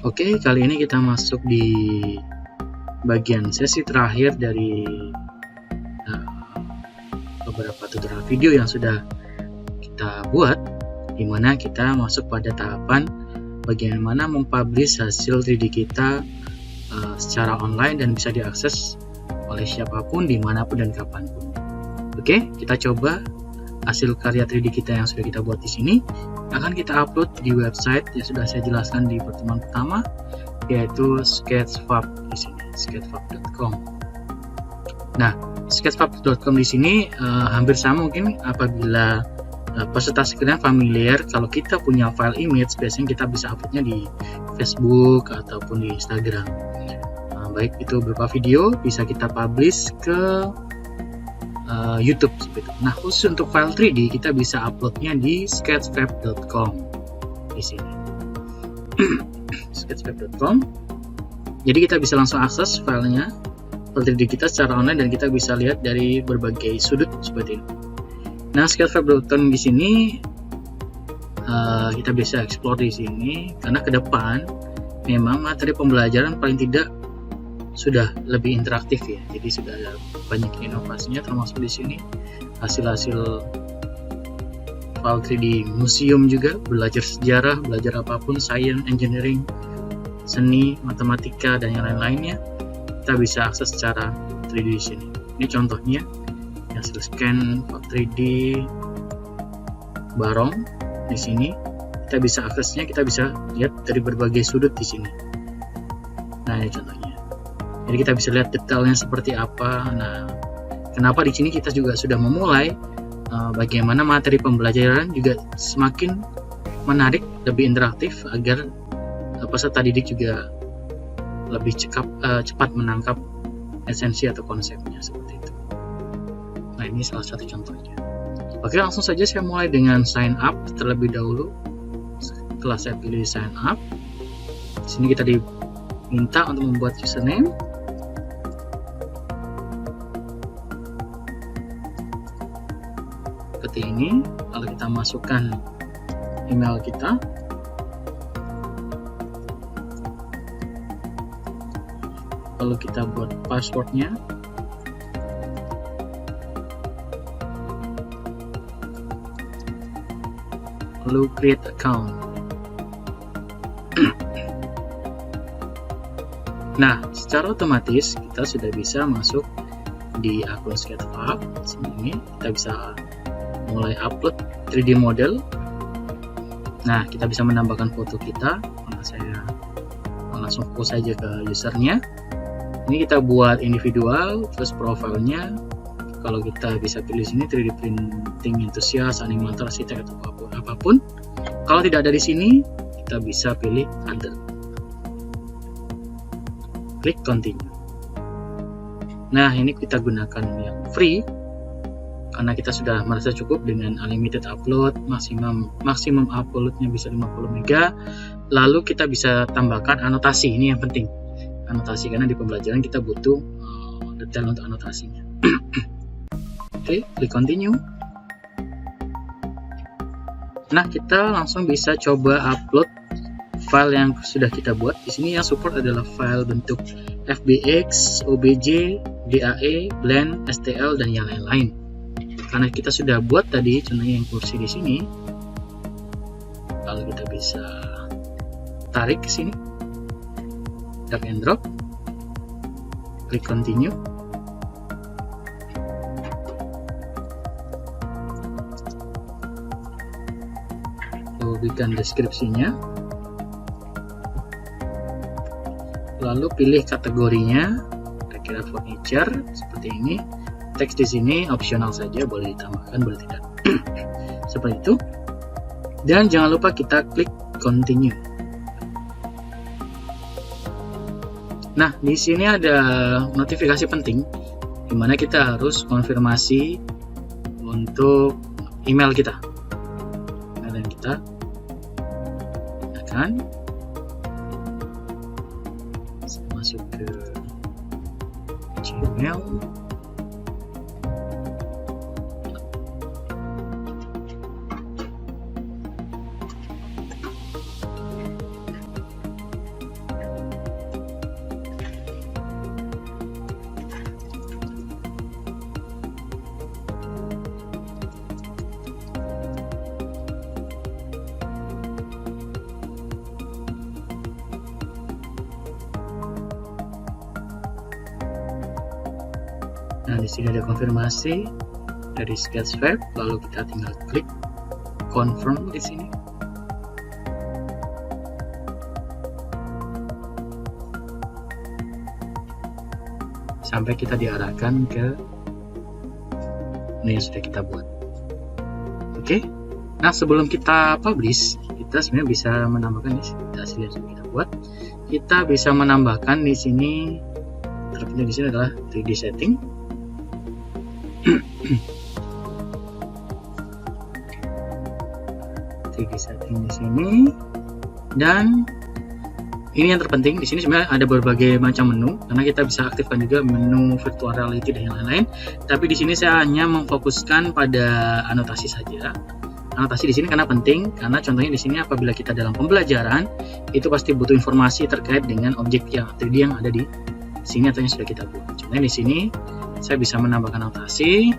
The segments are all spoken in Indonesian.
Oke, kali ini kita masuk di bagian sesi terakhir dari beberapa tutorial video yang sudah kita buat, di mana kita masuk pada tahapan bagaimana mempublish hasil 3D kita secara online dan bisa diakses oleh siapapun, dimanapun dan kapanpun. Oke, kita coba hasil karya 3D kita yang sudah kita buat di sini akan kita upload di website yang sudah saya jelaskan di pertemuan pertama, yaitu Sketchfab di sini, sketchfab.com. Nah, sketchfab.com di sini hampir sama mungkin apabila peserta sekalian familiar. Kalau kita punya file image, biasanya kita bisa uploadnya di Facebook ataupun di Instagram. Baik itu berupa video, bisa kita publish ke YouTube seperti itu. Nah, khusus untuk file 3D kita bisa uploadnya di sketchfab.com di sini. sketchfab.com. Jadi kita bisa langsung akses filenya, file 3D kita secara online, dan kita bisa lihat dari berbagai sudut seperti ini. Nah, sketchfab.com di sini kita bisa explore di sini karena ke depan memang materi pembelajaran paling tidak sudah lebih interaktif ya. Jadi sudah ada banyak inovasinya, termasuk di sini hasil-hasil file 3D museum juga, belajar sejarah, belajar apapun, science, engineering, seni, matematika dan yang lain-lainnya kita bisa akses secara 3D di sini. Ini contohnya hasil scan file 3D barong di sini. Kita bisa aksesnya, kita bisa lihat dari berbagai sudut di sini. Nah, ini contohnya. Jadi kita bisa lihat detailnya seperti apa. Nah, kenapa di sini kita juga sudah memulai bagaimana materi pembelajaran juga semakin menarik, lebih interaktif agar peserta didik juga lebih cepat menangkap esensi atau konsepnya seperti itu. Nah, ini salah satu contohnya. Oke, langsung saja saya mulai dengan sign up terlebih dahulu. Setelah saya pilih sign up, di sini kita diminta untuk membuat username. Seperti ini. Lalu kita masukkan email kita, lalu kita buat passwordnya, lalu create account. Nah, secara otomatis kita sudah bisa masuk di akun Sketchfab. Sini kita bisa mulai upload 3D model. Nah, kita bisa menambahkan foto kita. Nah, saya langsung post saja ke usernya. Ini kita buat individual, terus profilnya. Kalau kita bisa pilih sini 3D printing enthusiast, animator, arsitek atau apapun. Kalau tidak ada di sini, kita bisa pilih other. Klik continue. Nah, ini kita gunakan yang free karena kita sudah merasa cukup dengan unlimited upload, maksimum uploadnya bisa 50 MB. Lalu kita bisa tambahkan anotasi. Ini yang penting, anotasi, karena di pembelajaran kita butuh detail untuk anotasinya. Oke, klik continue. Nah, kita langsung bisa coba upload file yang sudah kita buat. Di sini yang support adalah file bentuk FBX, OBJ, DAE, Blend, STL dan yang lain-lain. Karena kita sudah buat tadi contohnya yang kursi di sini, lalu kita bisa tarik ke sini, drag and drop, klik continue. Lalu berikan deskripsinya, lalu pilih kategorinya, kira-kira furniture seperti ini. Teks di sini opsional saja, boleh ditambahkan, boleh tidak. Seperti itu. Dan jangan lupa kita klik continue. Nah, di sini ada notifikasi penting di mana kita harus konfirmasi untuk email kita. Dan kita akan masuk ke Gmail. Nah, di sini ada konfirmasi dari Sketchfab, lalu kita tinggal klik confirm di sini. Sampai kita diarahkan ke menu yang sudah kita buat. Oke. Nah, sebelum kita publish, kita sebenarnya bisa menambahkan hasil yang sudah kita buat. Kita bisa menambahkan di sini, terpenting di sini adalah 3D setting. 3D setting di sini, dan ini yang terpenting di sini sebenarnya ada berbagai macam menu, karena kita bisa aktifkan juga menu virtual reality dan yang lain-lain. Tapi di sini saya hanya memfokuskan pada anotasi saja. Anotasi di sini karena penting, karena contohnya di sini apabila kita dalam pembelajaran itu pasti butuh informasi terkait dengan objek yang 3D yang ada di sini atau yang sudah kita buat. Contohnya di sini saya bisa menambahkan anotasi.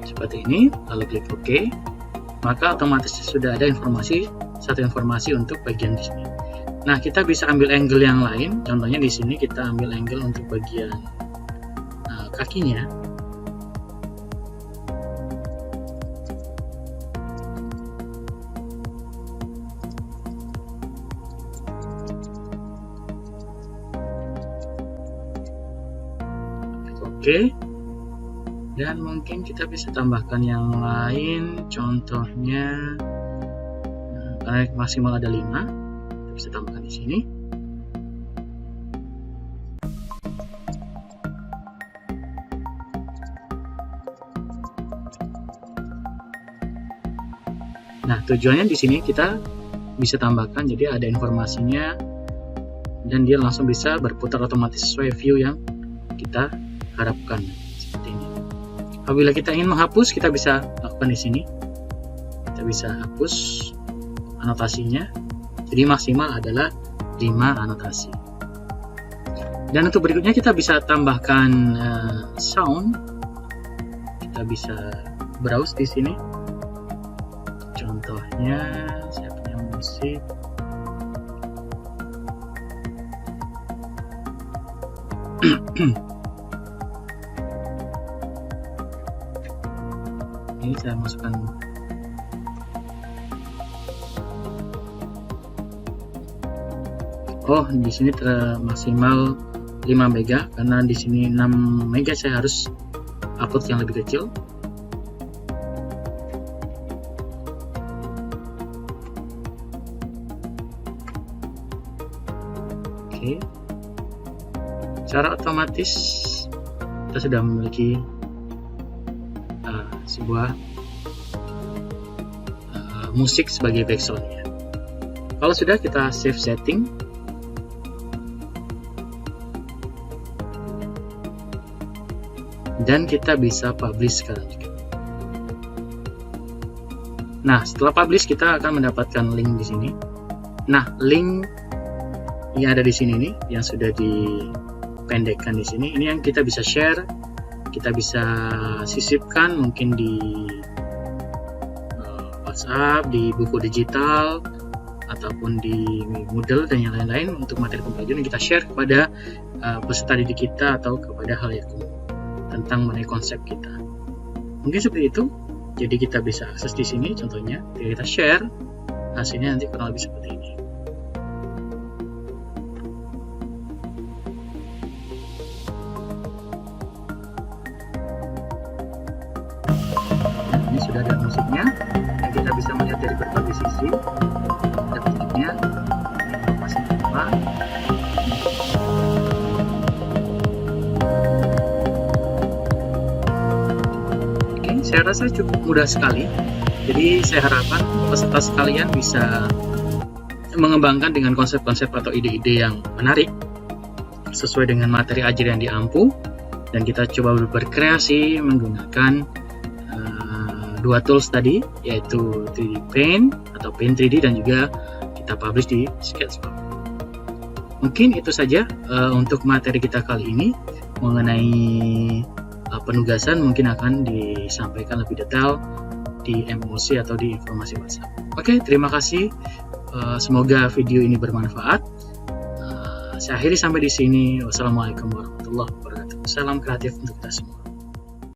Seperti ini, lalu klik OK, maka otomatis sudah ada satu informasi untuk bagian di sini. Nah, kita bisa ambil angle yang lain. Contohnya di sini kita ambil angle untuk bagian kakinya. Oke. Dan mungkin kita bisa tambahkan yang lain, contohnya karena maksimal ada 5, kita bisa tambahkan di sini. Nah, tujuannya di sini kita bisa tambahkan, jadi ada informasinya dan dia langsung bisa berputar otomatis sesuai view yang kita harapkan. Seperti ini. Apabila kita ingin menghapus, kita bisa lakukan di sini. Kita bisa hapus anotasinya. Jadi maksimal adalah 5 anotasi. Dan untuk berikutnya kita bisa tambahkan sound. Kita bisa browse di sini. Contohnya saya punya musik. Ini saya masukkan di sini maksimal 5 mega, karena di sini 6 mega saya harus upload yang lebih kecil. Oke. Secara otomatis kita sudah memiliki sebuah musik sebagai backgroundnya. Kalau sudah, kita save setting. Dan kita bisa publish sekarang juga. Nah, setelah publish kita akan mendapatkan link di sini. Nah, link yang ada di sini nih, yang sudah dipendekkan di sini, ini yang kita bisa share. Kita bisa sisipkan mungkin di WhatsApp, di buku digital, ataupun di Moodle dan yang lain-lain untuk materi pembelajaran yang kita share kepada peserta didik kita atau kepada halayak umum tentang mengenai konsep kita. Mungkin seperti itu. Jadi kita bisa akses di sini, contohnya kita share, hasilnya nanti kurang lebih seperti ini. Ini sudah ada musiknya, dan kita bisa melihat dari berbagai sisi. Ada musiknya, informasinya apa. Oke, saya rasa cukup mudah sekali. Jadi saya harapkan peserta sekalian bisa mengembangkan dengan konsep-konsep atau ide-ide yang menarik sesuai dengan materi ajar yang diampu, dan kita coba berkreasi menggunakan dua tools tadi, yaitu 3D Paint atau Paint 3D, dan juga kita publish di Sketchfab. Mungkin itu saja untuk materi kita kali ini. Mengenai penugasan mungkin akan disampaikan lebih detail di MOC atau di informasi WhatsApp. Oke, terima kasih. Semoga video ini bermanfaat. Saya akhiri sampai di sini. Wassalamualaikum warahmatullahi wabarakatuh. Salam kreatif untuk kita semua.